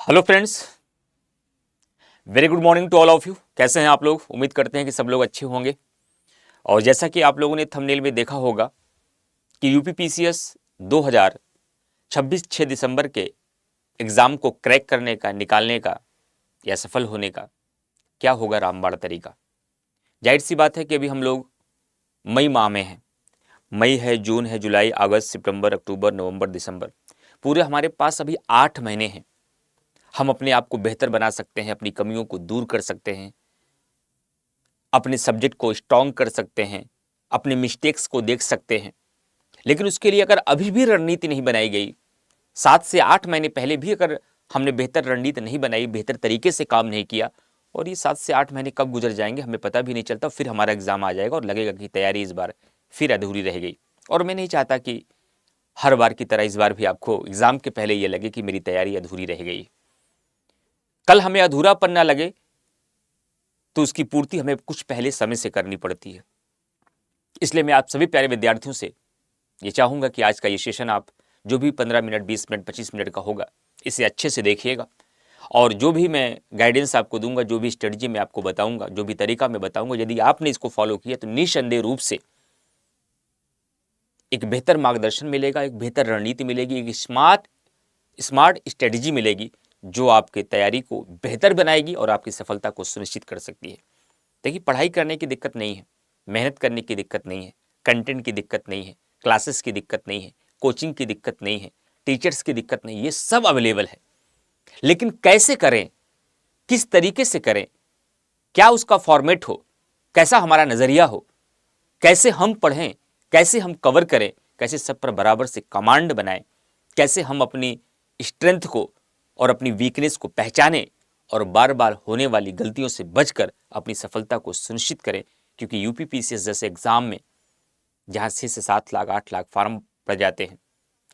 Hello friends, very good morning to all of you. कैसे हैं आप लोग? उम्मीद करते हैं कि सब लोग अच्छे होंगे। और जैसा कि आप लोगों ने थंबनेल में देखा होगा कि यूपीपीसीएस 2026 6 दिसंबर के एग्ज़ाम को क्रैक करने का, निकालने का या सफल होने का क्या होगा रामबाण तरीका। जाहिर सी बात है कि अभी हम लोग मई माह में हैं। मई है, जून है, जुलाई, अगस्त, सितंबर, अक्टूबर, नवंबर, दिसंबर, पूरे हमारे पास अभी 8 महीने हैं। हम अपने आप को बेहतर बना सकते हैं, अपनी कमियों को दूर कर सकते हैं, अपने सब्जेक्ट को स्ट्रॉन्ग कर सकते हैं, अपने मिस्टेक्स को देख सकते हैं। लेकिन उसके लिए अगर अभी भी रणनीति नहीं बनाई गई, 7 से 8 महीने पहले भी अगर हमने बेहतर रणनीति नहीं बनाई, बेहतर तरीके से काम नहीं किया, और ये 7 से 8 महीने कब गुजर जाएंगे हमें पता भी नहीं चलता। फिर हमारा एग्जाम आ जाएगा और लगेगा कि तैयारी इस बार फिर अधूरी रह गई। और मैं नहीं चाहता कि हर बार की तरह इस बार भी आपको एग्जाम के पहले ये लगे कि मेरी तैयारी अधूरी रह गई। कल हमें अधूरापन ना लगे तो उसकी पूर्ति हमें कुछ पहले समय से करनी पड़ती है। इसलिए मैं आप सभी प्यारे विद्यार्थियों से ये चाहूंगा कि आज का ये सेशन आप जो भी 15 मिनट, 20 मिनट, 25 मिनट का होगा, इसे अच्छे से देखिएगा। और जो भी मैं गाइडेंस आपको दूंगा, जो भी स्ट्रेटजी मैं आपको बताऊंगा, जो भी तरीका मैं बताऊंगा, यदि आपने इसको फॉलो किया तो निस्संदेह रूप से एक बेहतर मार्गदर्शन मिलेगा, एक बेहतर रणनीति मिलेगी, एक स्मार्ट स्ट्रेटजी मिलेगी जो आपकी तैयारी को बेहतर बनाएगी और आपकी सफलता को सुनिश्चित कर सकती है। देखिए, पढ़ाई करने की दिक्कत नहीं है, मेहनत करने की दिक्कत नहीं है, कंटेंट की दिक्कत नहीं है, क्लासेस की दिक्कत नहीं है, कोचिंग की दिक्कत नहीं है, टीचर्स की दिक्कत नहीं है, ये सब अवेलेबल है। लेकिन कैसे करें, किस तरीके से करें, क्या उसका फॉर्मेट हो, कैसा हमारा नजरिया हो, कैसे हम पढ़ें, कैसे हम कवर करें, कैसे सब पर बराबर से कमांड बनाएं, कैसे हम अपनी स्ट्रेंथ को और अपनी वीकनेस को पहचानें और बार बार होने वाली गलतियों से बचकर अपनी सफलता को सुनिश्चित करें। क्योंकि यूपीपीसीएस जैसे एग्जाम में जहां 6 से 7 लाख 8 लाख फार्म पड़ जाते हैं,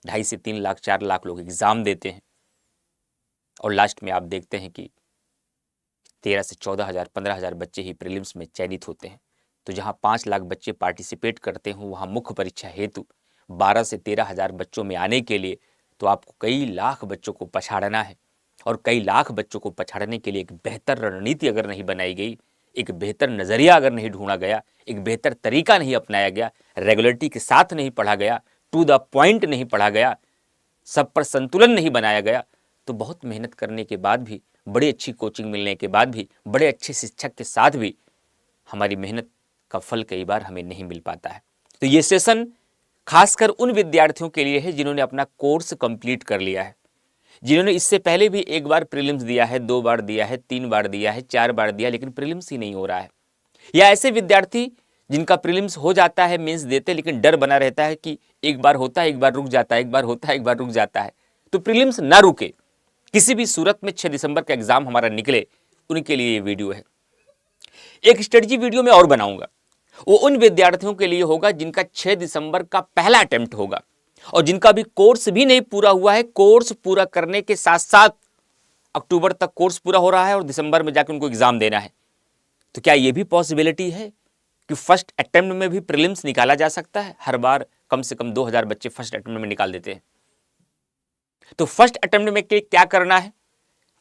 2.5 से 3 लाख 4 लाख लोग एग्जाम देते हैं, और लास्ट में आप देखते हैं कि 13 से 14 हजार 15 हजार बच्चे ही प्रीलिम्स में चयनित होते हैं। तो जहां 5 लाख बच्चे पार्टिसिपेट करते हों, वहां मुख्य परीक्षा हेतु 12 से 13 हजार बच्चों में आने के लिए तो आपको कई लाख बच्चों को पछाड़ना है। और कई लाख बच्चों को पछाड़ने के लिए एक बेहतर रणनीति अगर नहीं बनाई गई, एक बेहतर नज़रिया अगर नहीं ढूंढा गया, एक बेहतर तरीका नहीं अपनाया गया, रेगुलरिटी के साथ नहीं पढ़ा गया, टू द पॉइंट नहीं पढ़ा गया, सब पर संतुलन नहीं बनाया गया, तो बहुत मेहनत करने के बाद भी, बड़ी अच्छी कोचिंग मिलने के बाद भी, बड़े अच्छे शिक्षक के साथ भी हमारी मेहनत का फल कई बार हमें नहीं मिल पाता है। तो ये सेशन खासकर उन विद्यार्थियों के लिए है जिन्होंने अपना कोर्स कंप्लीट कर लिया है, जिन्होंने इससे पहले भी एक बार प्रीलिम्स दिया है, 2 बार दिया है, 3 बार दिया है, 4 बार दिया, लेकिन प्रीलिम्स ही नहीं हो रहा है। या ऐसे विद्यार्थी जिनका प्रीलिम्स हो जाता है, मेंस देते, लेकिन डर बना रहता है कि एक बार होता है, एक बार रुक जाता है, एक बार होता है, एक बार रुक जाता है। तो प्रीलिम्स ना रुके, किसी भी सूरत में 6 दिसंबर का एग्जाम हमारा निकले, उनके लिए ये वीडियो है। एक स्ट्रेटजी वीडियो में और बनाऊंगा, वो उन विद्यार्थियों के लिए होगा जिनका 6 दिसंबर का पहला अटेम्प्ट होगा और जिनका भी कोर्स भी नहीं पूरा हुआ है। कोर्स पूरा करने के साथ साथ अक्टूबर तक कोर्स पूरा हो रहा है और दिसंबर में जाकर उनको एग्जाम देना है। तो क्या यह भी पॉसिबिलिटी है कि फर्स्ट अटेम्प्ट में भी प्रीलिम्स निकाला जा सकता है? हर बार कम से कम 2000 बच्चे फर्स्ट अटेम्प्ट में निकाल देते हैं। तो फर्स्ट अटेम्प्ट में क्या करना है?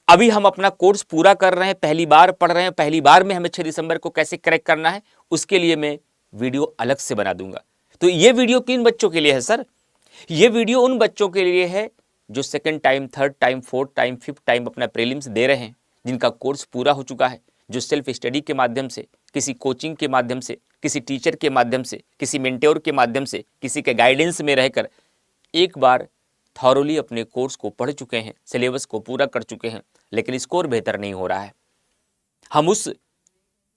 अभी हम अपना कोर्स पूरा कर रहे हैं, पहली बार पढ़ रहे हैं, पहली बार में हमें 6 दिसंबर को कैसे क्रैक करना है, उसके लिए मैं वीडियो अलग से बना दूंगा। तो ये वीडियो किन बच्चों के लिए है सर? ये वीडियो उन बच्चों के लिए है जो second time, third time, fourth time, fifth time अपना प्रीलिम्स दे रहे हैं, जिनका कोर्स पूरा हो चुका है, जो सेल्फ स्टडी के माध्यम से, किसी कोचिंग के माध्यम से, किसी टीचर के माध्यम से, किसी मेंटोर के माध्यम से, किसी के गाइडेंस में रहकर एक बार थॉरोली अपने कोर्स को पढ़ चुके हैं, सिलेबस को पूरा कर चुके हैं, लेकिन स्कोर बेहतर नहीं हो रहा है। हम उस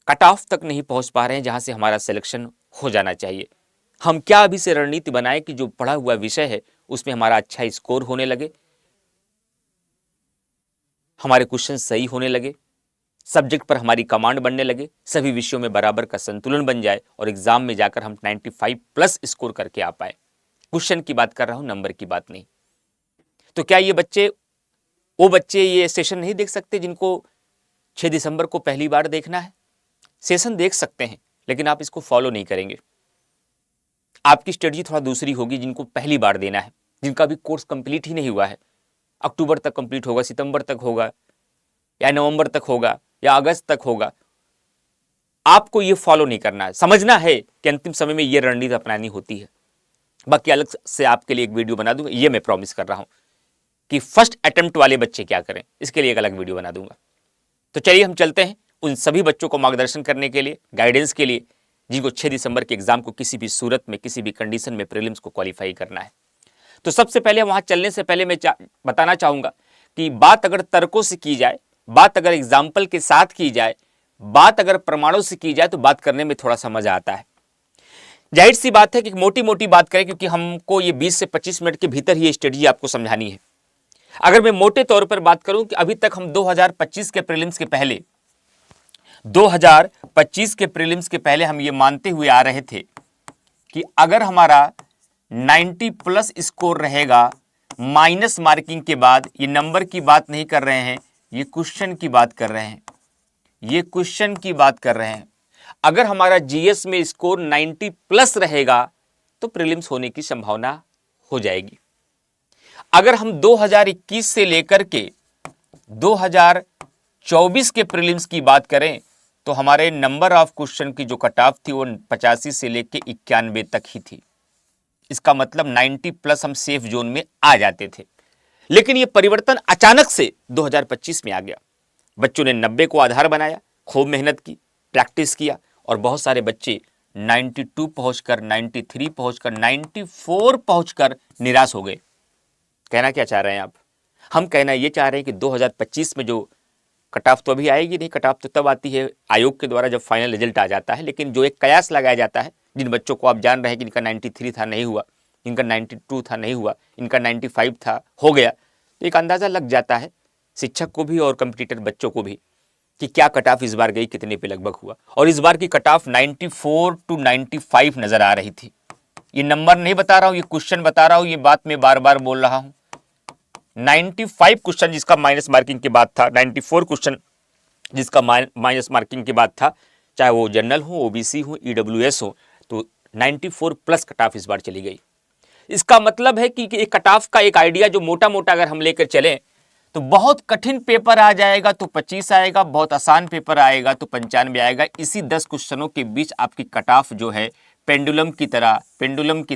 कट ऑफ तक नहीं पहुंच पा रहे हैं जहां से हमारा सिलेक्शन हो जाना चाहिए। हम क्या अभी से रणनीति बनाएं कि जो पढ़ा हुआ विषय है उसमें हमारा अच्छा स्कोर होने लगे, हमारे क्वेश्चन सही होने लगे, सब्जेक्ट पर हमारी कमांड बनने लगे, सभी विषयों में बराबर का संतुलन बन जाए और एग्जाम में जाकर हम 95+ स्कोर करके आ पाए। क्वेश्चन की बात कर रहा हूं, नंबर की बात नहीं। तो क्या वो बच्चे ये सेशन नहीं देख सकते जिनको 6 दिसंबर को पहली बार देखना है? सेशन देख सकते हैं, लेकिन आप इसको फॉलो नहीं करेंगे। आपकी स्ट्रेटजी थोड़ा दूसरी होगी। जिनको पहली बार देना है, जिनका भी कोर्स कंप्लीट ही नहीं हुआ है, अक्टूबर तक कंप्लीट होगा, सितंबर तक होगा, या नवंबर तक होगा, या अगस्त तक होगा। आपको ये फॉलो नहीं करना है, समझना है कि अंतिम समय में ये रणनीति अपनानी होती है। बाकी अलग से आपके लिए एक वीडियो बना दूंगा, ये मैं प्रॉमिस कर रहा हूं कि फर्स्ट अटेम्प्ट वाले बच्चे क्या करें, इसके लिए एक अलग वीडियो बना दूंगा। तो चलिए हम चलते हैं उन सभी बच्चों को मार्गदर्शन करने के लिए, गाइडेंस के लिए, जिनको 6 दिसंबर के एग्जाम को किसी भी सूरत में, किसी भी कंडीशन में प्रीलिम्स को क्वालिफाई करना है। तो सबसे पहले वहां चलने से पहले मैं बताना चाहूंगा कि बात अगर तर्कों से की जाए, बात अगर एग्जाम्पल के साथ की जाए, बात अगर प्रमाणों से की जाए, तो बात करने में थोड़ा सा मजा आता है। जाहिर सी बात है कि मोटी मोटी बात करें, क्योंकि हमको ये 20 से 25 मिनट के भीतर ये स्ट्रेटजी आपको समझानी है। अगर मैं मोटे तौर पर बात करूं कि अभी तक हम 2025 के प्रीलिम्स के पहले 2025 के प्रीलिम्स के पहले हम ये मानते हुए आ रहे थे कि अगर हमारा 90 प्लस स्कोर रहेगा माइनस मार्किंग के बाद, ये नंबर की बात नहीं कर रहे हैं, ये क्वेश्चन की बात कर रहे हैं, ये क्वेश्चन की बात कर रहे हैं। अगर हमारा जीएस में स्कोर 90 प्लस रहेगा तो प्रीलिम्स होने की संभावना हो जाएगी। अगर हम 2021 से लेकर के 2024 के प्रीलिम्स की बात करें तो हमारे नंबर ऑफ क्वेश्चन की जो कट ऑफ थी वो 85 से लेकर 91 तक ही थी। इसका मतलब 90 प्लस हम सेफ जोन में आ जाते थे। लेकिन ये परिवर्तन अचानक से 2025 में आ गया। बच्चों ने 90 को आधार बनाया, खूब मेहनत की, प्रैक्टिस किया, और बहुत सारे बच्चे 92 पहुंचकर, 93 पहुंचकर, 94 पहुंचकर निराश हो गए। कहना क्या चाह रहे हैं आप? हम कहना ये चाह रहे हैं कि 2025 में जो कट ऑफ तो अभी आएगी नहीं, कट ऑफ तो तब आती है आयोग के द्वारा जब फाइनल रिजल्ट आ जाता है। लेकिन जो एक कयास लगाया जाता है, जिन बच्चों को आप जान रहे हैं कि इनका 93 था नहीं हुआ, इनका 92 था नहीं हुआ, इनका 95 था हो गया, तो एक अंदाज़ा लग जाता है शिक्षक को भी और कंपटीटर बच्चों को भी कि क्या कट ऑफ इस बार गई, कितने पे लगभग हुआ। और इस बार की कट ऑफ 94 टू 95 नजर आ रही थी। ये नंबर नहीं बता रहा हूँ, ये क्वेश्चन बता रहा हूँ, ये बात मैं बार बार बोल रहा हूँ। 95 क्वेश्चन जिसका माइनस मार्किंग के बाद था, 94 क्वेश्चन जिसका माइनस मार्किंग के बाद था, चाहे वो जनरल हो, ओबीसी हो, ईडब्ल्यूएस हो, तो 94 प्लस कट ऑफ इस बार चली गई। इसका मतलब है कि एक कट ऑफ का एक आइडिया जो मोटा मोटा अगर हम लेकर चलें तो बहुत कठिन पेपर आ जाएगा तो 25 आएगा, बहुत आसान पेपर आएगा तो 95 आएगा। इसी 10 क्वेश्चनों के बीच आपकी कट ऑफ जो है पेंडुलम की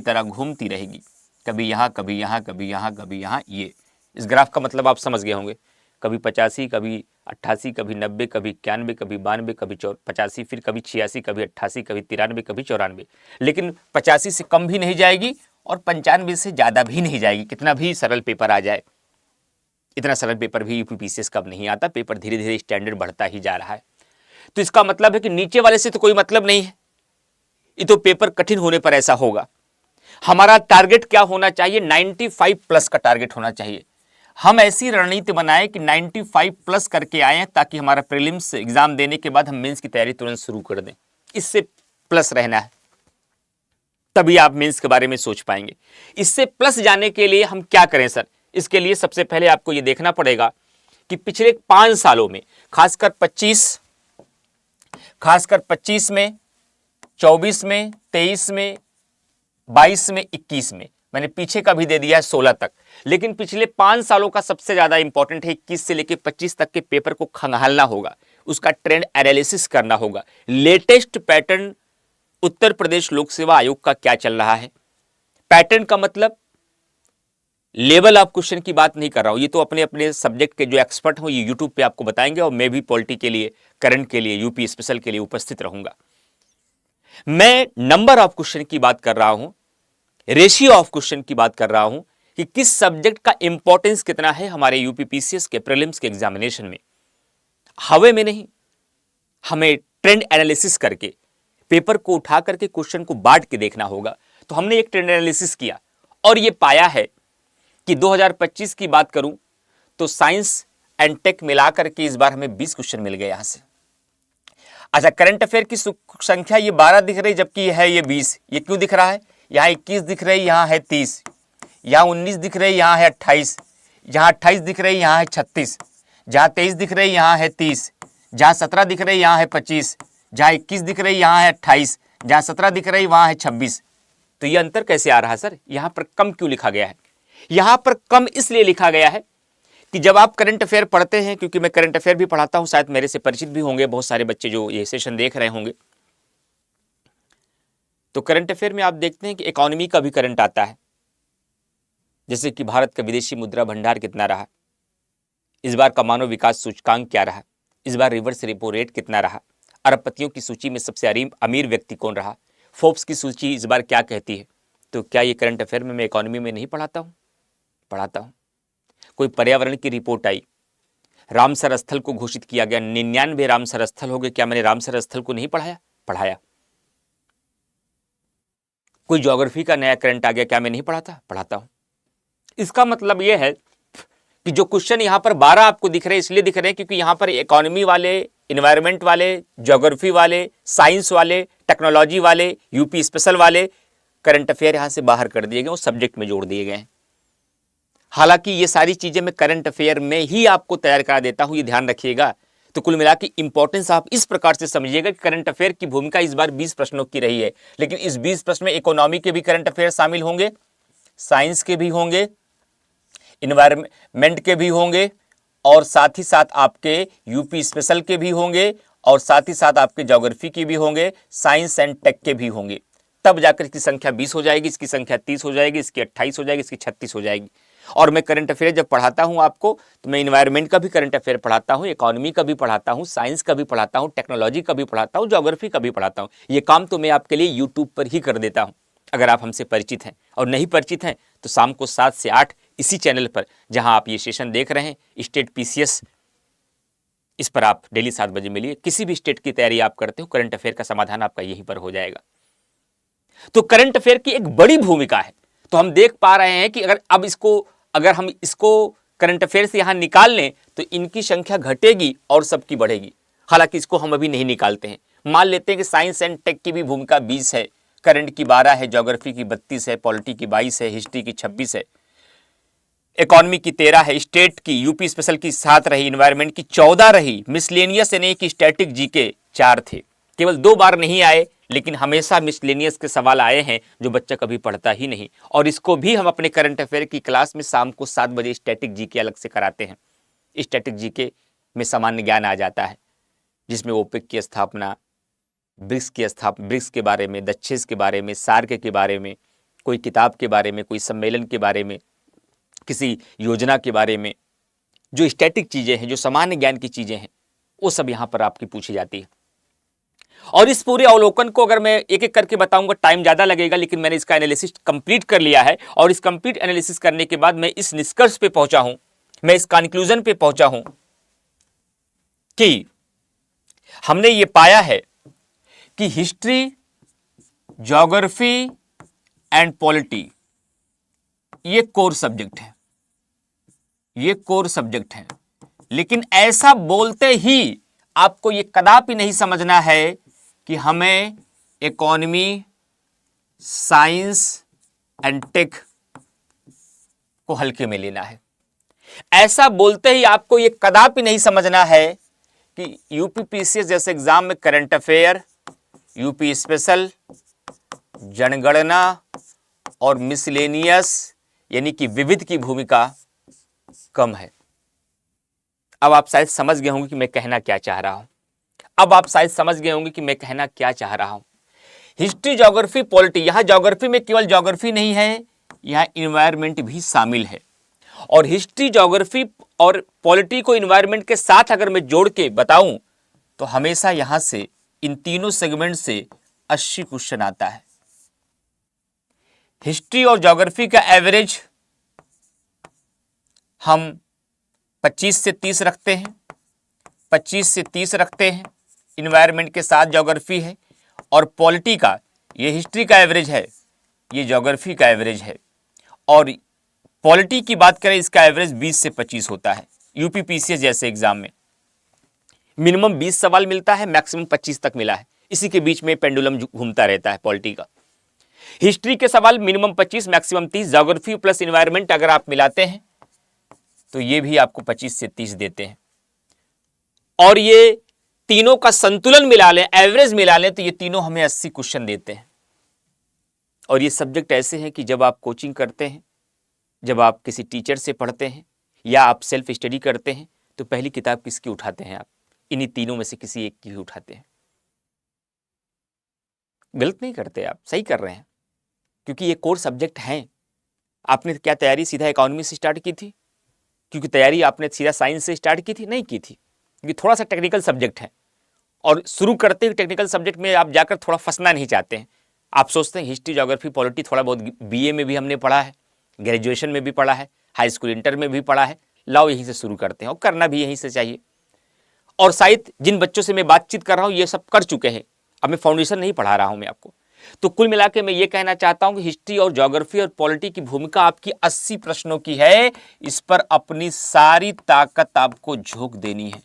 तरह घूमती रहेगी, कभी यहाँ कभी यहाँ, कभी यहाँ कभी यहाँ। ये इस ग्राफ का मतलब आप समझ गए होंगे, कभी 85, कभी 88, कभी 90, कभी 91, कभी 92, कभी 85, फिर कभी 86, कभी 88, कभी 93, कभी 94। लेकिन 85 से कम भी नहीं जाएगी और 95 से ज़्यादा भी नहीं जाएगी। कितना भी सरल पेपर आ जाए, इतना सरल पेपर भी यूपीपीसीएस कब नहीं आता। पेपर धीरे धीरे स्टैंडर्ड बढ़ता ही जा रहा है। तो इसका मतलब है कि नीचे वाले से तो कोई मतलब नहीं है, ये तो पेपर कठिन होने पर ऐसा होगा। हमारा टारगेट क्या होना चाहिए? 95 प्लस का टारगेट होना चाहिए। हम ऐसी रणनीति बनाएं कि 95 प्लस करके आए, ताकि हमारा प्रीलिम्स एग्जाम देने के बाद हम मेंस की तैयारी तुरंत शुरू कर दें। इससे प्लस रहना है, तभी आप मेंस के बारे में सोच पाएंगे। इससे प्लस जाने के लिए हम क्या करें सर? इसके लिए सबसे पहले आपको यह देखना पड़ेगा कि पिछले 5 सालों में, खासकर 25 में, 24 में, 23 में, 22 में, 21 में, मैंने पीछे का भी दे दिया है 16 तक, लेकिन पिछले 5 सालों का सबसे ज्यादा इंपॉर्टेंट है। 21 से लेकर 25 तक के पेपर को खंगालना होगा, उसका ट्रेंड एनालिसिस करना होगा। लेटेस्ट पैटर्न उत्तर प्रदेश लोक सेवा आयोग का क्या चल रहा है। पैटर्न का मतलब लेवल ऑफ क्वेश्चन की बात नहीं कर रहा हूं, ये तो अपने अपने सब्जेक्ट के जो एक्सपर्ट हो ये यूट्यूब पे आपको बताएंगे, और मैं भी पॉलिटी के लिए, करंट के लिए, यूपी स्पेशल के लिए उपस्थित रहूंगा। मैं नंबर ऑफ क्वेश्चन की बात कर रहा हूं, रेशियो ऑफ क्वेश्चन की बात कर रहा हूं कि किस सब्जेक्ट का इंपॉर्टेंस कितना है हमारे यूपीपीसीएस के प्रीलिम्स के एग्जामिनेशन में। हवे में नहीं, हमें ट्रेंड एनालिसिस करके पेपर को उठा करके क्वेश्चन को बांट के देखना होगा। तो हमने एक ट्रेंड एनालिसिस किया और यह पाया है कि 2025 की बात करूं तो साइंस एंड टेक मिलाकर के इस बार हमें 20 क्वेश्चन मिल गए यहां से। अच्छा, करंट अफेयर की संख्या ये 12 दिख रही, जबकि है ये 20। ये क्यों दिख रहा है? यहाँ 21 दिख रही, यहाँ है 30, यहाँ 19 दिख रही, यहाँ है 28, जहाँ 28 दिख रही, यहाँ है 36, जहाँ 23 दिख रही, यहाँ है 30, जहाँ 17 दिख रही, यहाँ है 25, जहाँ 21 दिख रही, यहाँ है 28, जहाँ 17 दिख रही, वहाँ है 26। तो ये अंतर कैसे आ रहा है सर? यहाँ पर कम क्यों लिखा गया है? यहाँ पर कम इसलिए लिखा गया है कि जब आप करंट अफेयर पढ़ते हैं, क्योंकि मैं करंट अफेयर भी पढ़ाता हूं, शायद मेरे से परिचित भी होंगे बहुत सारे बच्चे जो ये सेशन देख रहे होंगे। तो करंट अफेयर में आप देखते हैं कि इकोनॉमी का भी करंट आता है, जैसे कि भारत का विदेशी मुद्रा भंडार कितना रहा, इस बार का मानव विकास सूचकांक क्या रहा, इस बार रिवर्स रेपो रेट कितना रहा, अरबपतियों की सूची में सबसे अमीर व्यक्ति कौन रहा, फोर्ब्स की सूची इस बार क्या कहती है। तो क्या ये करंट अफेयर में मैं इकोनॉमी में नहीं पढ़ाता हूँ? पढ़ाता हूँ। कोई पर्यावरण की रिपोर्ट आई, रामसर स्थल को घोषित किया गया, 99 रामसर स्थल हो गए, क्या मैंने रामसर स्थल को नहीं पढ़ाया? पढ़ाया। कोई ज्योग्राफी का नया करंट आ गया, क्या मैं नहीं पढ़ाता? पढ़ाता हूं। इसका मतलब यह है कि जो क्वेश्चन यहां पर 12 आपको दिख रहे हैं, इसलिए दिख रहे हैं क्योंकि यहां पर इकोनॉमी वाले, इन्वायरमेंट वाले, ज्योग्राफी वाले, साइंस वाले, टेक्नोलॉजी वाले, यूपी स्पेशल वाले करंट अफेयर यहां से बाहर कर दिए गए, उस सब्जेक्ट में जोड़ दिए गए हैं। हालांकि ये सारी चीजें मैं करंट अफेयर में ही आपको तैयार करा देता हूं, ये ध्यान रखिएगा। तो कुल मिला के इंपॉर्टेंस आप इस प्रकार से समझिएगा कि करंट अफेयर की भूमिका इस बार 20 प्रश्नों की रही है, लेकिन इस 20 प्रश्न में इकोनॉमी के भी करंट अफेयर शामिल होंगे, साइंस के भी होंगे, इन्वायरमेंट के भी होंगे, और साथ ही साथ आपके यूपी स्पेशल के भी होंगे, और साथ ही साथ आपके ज्योग्राफी के भी होंगे, साइंस एंड टेक के भी होंगे। तब जाकर इसकी संख्या 20 हो जाएगी, इसकी संख्या 30 हो जाएगी, इसकी 28 हो जाएगी, इसकी 36 हो जाएगी। और मैं करंट अफेयर जब पढ़ाता हूं आपको, तो मैं इन्वायरमेंट का भी करंट अफेयर पढ़ाता हूं, इकोनॉमी का भी पढ़ाता हूं, साइंस का भी पढ़ाता हूं, टेक्नोलॉजी का भी पढ़ाता हूं, ज्योग्राफी का भी पढ़ाता हूं। ये काम तो मैं आपके लिए यूट्यूब पर ही कर देता हूं। अगर आप हमसे परिचित हैं, और नहीं परिचित हैं तो शाम को 7 से 8 इसी चैनल पर, जहां आप ये सेशन देख रहे हैं, स्टेट पीसीएस, इस पर आप डेली 7 बजे मिलिए। किसी भी स्टेट की तैयारी आप करते हो, करंट अफेयर का समाधान आपका यहीं पर हो जाएगा। तो करंट अफेयर की एक बड़ी भूमिका है। तो हम देख पा रहे हैं कि अगर हम इसको करंट अफेयर से यहां निकाल लें तो इनकी संख्या घटेगी और सबकी बढ़ेगी। हालांकि इसको हम अभी नहीं निकालते हैं। मान लेते हैं कि साइंस एंड टेक की भी भूमिका 20 है, करंट की 12 है, ज्योग्राफी की 32 है, पॉलिटी की 22 है, हिस्ट्री की 26 है, इकोनॉमी की 13 है, स्टेट की यूपी स्पेशल की 7 रही, इन्वायरमेंट की 14 रही, मिसलेनियस यानी कि स्टैटिक जीके 4 थे। केवल 2 बार नहीं आए, लेकिन हमेशा मिसलेनियस के सवाल आए हैं जो बच्चा कभी पढ़ता ही नहीं। और इसको भी हम अपने करंट अफेयर की क्लास में शाम को 7 बजे स्टैटिक जीके अलग से कराते हैं। स्टैटिक जीके में सामान्य ज्ञान आ जाता है, जिसमें ओपेक की स्थापना, ब्रिक्स के बारे में, दक्षेस के बारे में, सार्क के बारे में, कोई किताब के बारे में, कोई सम्मेलन के बारे में, किसी योजना के बारे में, जो स्टैटिक चीजें हैं, जो सामान्य ज्ञान की चीजें हैं, वो सब यहाँ पर आपकी पूछी जाती है। और इस पूरे अवलोकन को अगर मैं एक एक करके बताऊंगा, टाइम ज्यादा लगेगा, लेकिन मैंने इसका एनालिसिस कंप्लीट कर लिया है। और इस कंप्लीट एनालिसिस करने के बाद मैं इस निष्कर्ष पे पहुंचा हूं, मैं इस कंक्लूजन पे पहुंचा हूं कि हमने ये पाया है कि हिस्ट्री, ज्योग्राफी एंड पॉलिटी ये कोर सब्जेक्ट है, ये कोर सब्जेक्ट है। लेकिन ऐसा बोलते ही आपको ये कदापि नहीं समझना है कि हमें इकोनॉमी, साइंस एंड टेक को हल्के में लेना है। ऐसा बोलते ही आपको ये कदापि नहीं समझना है कि यूपीपीसीएस जैसे एग्जाम में करंट अफेयर, यूपी स्पेशल, जनगणना और मिसलेनियस यानी कि विविध की भूमिका कम है। अब आप शायद समझ गए होंगे कि मैं कहना क्या चाह रहा हूं। अब आप शायद समझ गए होंगे कि मैं कहना क्या चाह रहा हूं। हिस्ट्री, ज्योग्राफी, पॉलिटी, यहां ज्योग्राफी में केवल ज्योग्राफी नहीं है, यहां इन्वायरमेंट भी शामिल है। और हिस्ट्री, ज्योग्राफी और पॉलिटी को इन्वायरमेंट के साथ अगर मैं जोड़ के बताऊं तो हमेशा यहां से इन तीनों सेगमेंट से 80 क्वेश्चन आता है। हिस्ट्री और ज्योग्राफी का एवरेज हम 25 से 30 रखते हैं, 25 से 30 रखते हैं, इन्वायरमेंट के साथ ज्योग्राफी है। और पॉलिटी का, ये हिस्ट्री का एवरेज है, ये ज्योग्राफी का एवरेज है। और पॉलिटी की बात करें, इसका एवरेज 20 से 25 होता है। यूपीपीसीएस जैसे एग्जाम में मिनिमम 20 सवाल मिलता है, मैक्सिमम 25 तक मिला है। इसी के बीच में पेंडुलम घूमता रहता है पॉलिटी का। हिस्ट्री के सवाल minimum 25, maximum 30, geography plus environment अगर आप मिलाते हैं तो ये भी आपको 25 से 30 देते हैं। और ये तीनों का संतुलन मिला लें, एवरेज मिला लें, तो ये तीनों हमें 80 क्वेश्चन देते हैं। और ये सब्जेक्ट ऐसे हैं कि जब आप कोचिंग करते हैं, जब आप किसी टीचर से पढ़ते हैं, या आप सेल्फ स्टडी करते हैं तो पहली किताब किसकी उठाते हैं आप? इन्हीं तीनों में से किसी एक की उठाते हैं। गलत नहीं करते आप, सही कर रहे हैं, क्योंकि ये कोर सब्जेक्ट हैं। आपने क्या तैयारी सीधा इकोनॉमी से स्टार्ट की थी? क्योंकि तैयारी आपने सीधा साइंस से स्टार्ट की थी? नहीं की थी, क्योंकि थोड़ा सा टेक्निकल सब्जेक्ट है और शुरू करते ही टेक्निकल सब्जेक्ट में आप जाकर थोड़ा फंसना नहीं चाहते हैं। आप सोचते हैं हिस्ट्री, ज्योग्राफी, पॉलिटी थोड़ा बहुत बीए में भी हमने पढ़ा है, ग्रेजुएशन में भी पढ़ा है, हाई स्कूल इंटर में भी पढ़ा है, लाओ यहीं से शुरू करते हैं, और करना भी यहीं से चाहिए। और शायद जिन बच्चों से मैं बातचीत कर रहा हूँ ये सब कर चुके हैं, अब मैं फाउंडेशन नहीं पढ़ा रहा हूँ मैं आपको। तो कुल मिला के मैं ये कहना चाहता हूं कि हिस्ट्री और ज्योग्राफी और पॉलिटी की भूमिका आपकी 80 प्रश्नों की है। इस पर अपनी सारी ताकत आपको झोंक देनी है।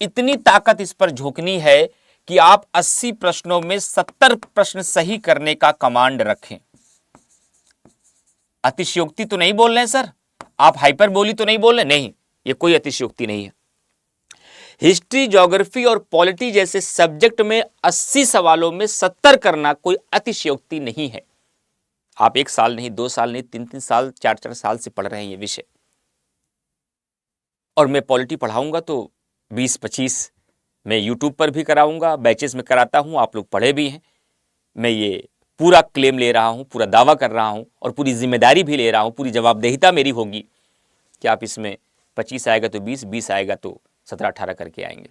इतनी ताकत इस पर झोंकनी है कि आप 80 प्रश्नों में 70 प्रश्न सही करने का कमांड रखें। अतिशयोक्ति तो नहीं बोल रहे हैं सर, आप हाइपरबोली तो नहीं बोल रहे? नहीं, ये कोई अतिशयोक्ति नहीं है। हिस्ट्री, ज्योग्राफी और पॉलिटी जैसे सब्जेक्ट में 80 सवालों में 70 करना कोई अतिशयोक्ति नहीं है। आप 1 साल नहीं, 2 साल नहीं, 3-3 साल, 4-4 साल से पढ़ रहे हैं ये विषय, और मैं पॉलिटी पढ़ाऊंगा तो 20-25 मैं यूट्यूब पर भी कराऊंगा, बैचेस में कराता हूं, आप लोग पढ़े भी हैं। मैं ये पूरा क्लेम ले रहा हूं, पूरा दावा कर रहा हूं और पूरी जिम्मेदारी भी ले रहा हूं, पूरी जवाबदेहिता मेरी होगी कि आप इसमें 25 आएगा तो 20, 20 आएगा तो 17-18 करके आएंगे।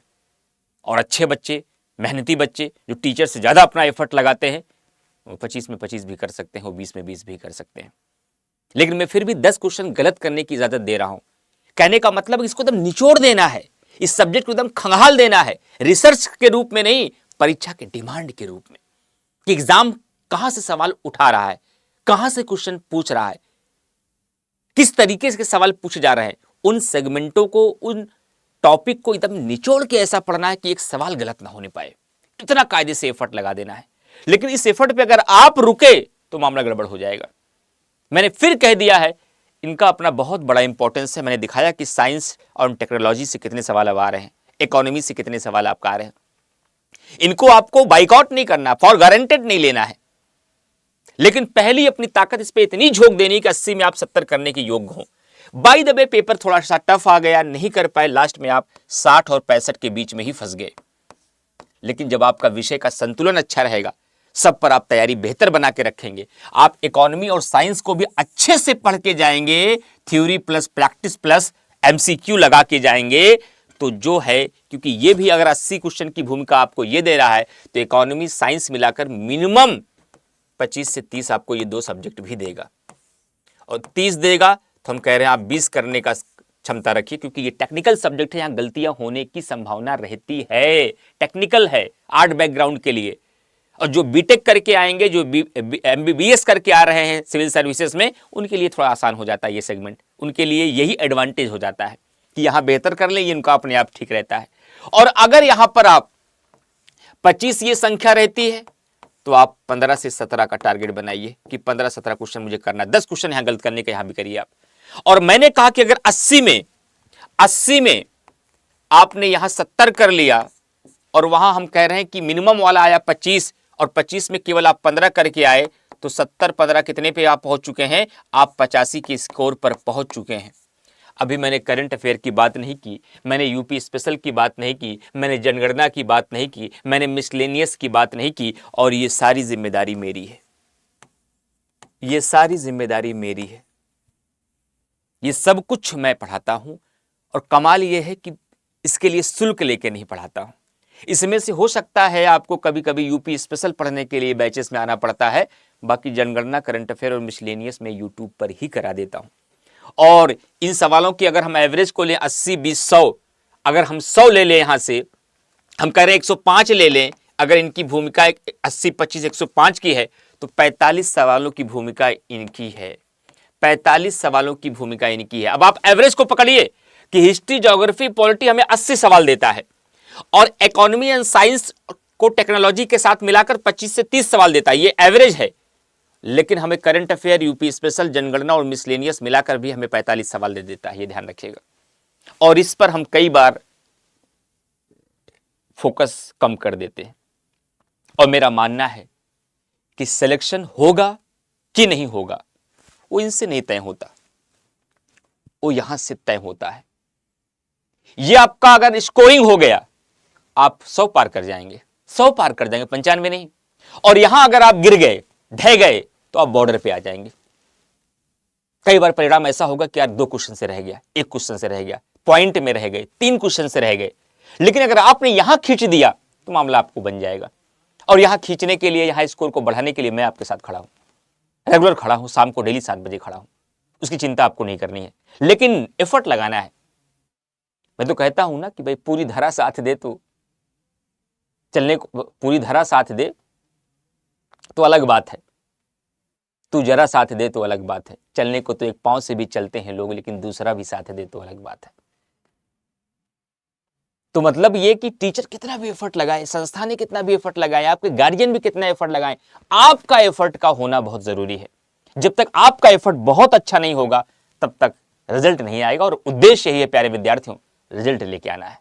और अच्छे बच्चे, मेहनती बच्चे जो टीचर से ज़्यादा अपना एफर्ट लगाते हैं, वो 25 में 25 भी कर सकते हैं, वो 20 में 20 भी कर सकते हैं। लेकिन मैं फिर भी 10 क्वेश्चन गलत करने की इजाज़त दे रहा हूं। कहने का मतलब इसको एकदम निचोड़ देना है, इस सब्जेक्ट को एकदम खंगाल देना है, रिसर्च के रूप में नहीं, परीक्षा के डिमांड के रूप में, कि एग्जाम कहां से सवाल उठा रहा है, कहां से क्वेश्चन पूछ रहा है, किस तरीके से सवाल पूछे जा रहे हैं। उन सेगमेंटों को, उन टॉपिक को एकदम निचोड़ के ऐसा पढ़ना है कि एक सवाल गलत ना होने पाए। इतना कायदे से एफर्ट लगा देना है। लेकिन इस एफर्ट पे अगर आप रुके तो मामला गड़बड़ हो जाएगा। मैंने फिर कह दिया है, इनका अपना बहुत बड़ा इंपॉर्टेंस है। मैंने दिखाया कि साइंस और टेक्नोलॉजी से कितने सवाल अब आ रहे हैं, इकोनॉमी से कितने सवाल आपका आ रहे हैं। इनको आपको बाइकआउट नहीं करना, फॉर गारंटेड नहीं लेना है, लेकिन पहली अपनी ताकत इस पे इतनी झोंक देनी कि 80 में आप 70 करने के योग्य हो। बाय द वे पेपर थोड़ा सा टफ आ गया, नहीं कर पाए, लास्ट में आप 60 और 65 के बीच में ही फंस गए। लेकिन जब आपका विषय का संतुलन अच्छा रहेगा, सब पर आप तैयारी बेहतर बना के रखेंगे, आप इकोनॉमी और साइंस को भी अच्छे से पढ़ के जाएंगे, theory plus practice plus MCQ लगा के जाएंगे, तो जो है, क्योंकि ये भी अगर 80 क्वेश्चन की भूमिका आपको ये दे रहा है तो इकोनॉमी साइंस मिलाकर मिनिमम 25 से 30 आपको ये 2 सब्जेक्ट भी देगा, और 30 देगा तो हम कह रहे हैं आप 20 करने का क्षमता रखिए, क्योंकि ये टेक्निकल सब्जेक्ट है, यहां गलतियां होने की संभावना रहती है। टेक्निकल है, आर्ट बैकग्राउंड के लिए। और जो बीटेक करके आएंगे, जो एमबीबीएस करके आ रहे हैं सिविल सर्विसेज में, उनके लिए थोड़ा आसान हो जाता है ये सेगमेंट। उनके लिए यही एडवांटेज हो जाता है कि यहां बेहतर कर लें, ये उनका अपने आप ठीक रहता है। और अगर यहां पर आप 25 ये संख्या रहती है तो आप 15 से 17 का टारगेट बनाइए कि 15-17 क्वेश्चन मुझे करना है। 10 क्वेश्चन यहां गलत करने का यहां भी करिए आप। और मैंने कहा कि अगर 80 में आपने यहां 70 कर लिया, और वहां हम कह रहे हैं कि मिनिमम वाला आया 25, और 25 में केवल आप 15 करके आए, तो 70-15 कितने पे आप पहुंच चुके हैं? आप 85 के स्कोर पर पहुंच चुके हैं। अभी मैंने करंट अफेयर की बात नहीं की, मैंने यूपी स्पेशल की बात नहीं की, मैंने जनगणना की बात नहीं की, मैंने मिसलेनियस की बात नहीं की, और ये सारी जिम्मेदारी मेरी है, ये सारी जिम्मेदारी मेरी है। ये सब कुछ मैं पढ़ाता हूं, और कमाल ये है कि इसके लिए शुल्क लेके नहीं पढ़ाता हूं। इसमें से हो सकता है आपको कभी कभी यूपी स्पेशल पढ़ने के लिए बैचेस में आना पड़ता है, बाकी जनगणना, करंट अफेयर और मिसलेनियस में यूट्यूब पर ही करा देता हूं। और इन सवालों की अगर हम एवरेज को लें 80, 20, 100, अगर हम 100 ले लें, यहां से हम कह रहे हैं 105 ले लें, अगर इनकी भूमिका 80, 25, 105 की है, तो 45 सवालों की भूमिका इनकी है। 45 सवालों की भूमिका इनकी है। अब आप एवरेज को पकड़िए कि हिस्ट्री, ज्योग्राफी, पॉलिटी हमें 80 सवाल देता है, और इकोनॉमी एंड साइंस को टेक्नोलॉजी के साथ मिलाकर 25 से 30 सवाल देता है, ये एवरेज है। लेकिन हमें करंट अफेयर, यूपी स्पेशल, जनगणना और मिसलेनियस मिलाकर भी हमें 45 सवाल दे देता है, ये ध्यान रखिएगा। और इस पर हम कई बार फोकस कम कर देते हैं, और मेरा मानना है कि सिलेक्शन होगा कि नहीं होगा वो इनसे नहीं तय होता, वो यहां से तय होता है। ये आपका अगर स्कोरिंग हो गया, आप 100 पार कर जाएंगे, 100 पार कर जाएंगे, 95 नहीं। और यहां अगर आप गिर गए, ढह गए, तो आप बॉर्डर पे आ जाएंगे। कई बार परिणाम ऐसा होगा कि यार 2 क्वेश्चन से रह गया, 1 क्वेश्चन से रह गया, पॉइंट में रह गए, 3 क्वेश्चन से रह गए, लेकिन अगर आपने यहां खींच दिया तो मामला आपको बन जाएगा। और यहां खींचने के लिए, यहां स्कोर को बढ़ाने के लिए मैं आपके साथ खड़ा हूं, रेगुलर खड़ा हूं, शाम को डेली 7 बजे खड़ा हूं। उसकी चिंता आपको नहीं करनी है, लेकिन एफर्ट लगाना है। मैं तो कहता हूं ना कि भाई पूरी धरा साथ दे तो चलने को, पूरी धरा साथ दे तो अलग बात है, तू जरा साथ दे तो अलग बात है। चलने को तो एक पांव से भी चलते हैं लोग, लेकिन दूसरा भी साथ दे तो अलग बात है। तो मतलब ये कि टीचर कितना भी एफर्ट लगाए, संस्था ने कितना भी एफर्ट लगाए, आपके गार्जियन भी कितना एफर्ट लगाए, आपका एफर्ट का होना बहुत जरूरी है। जब तक आपका एफर्ट बहुत अच्छा नहीं होगा तब तक रिजल्ट नहीं आएगा। और उद्देश्य यही है प्यारे विद्यार्थियों, रिजल्ट लेके आना है,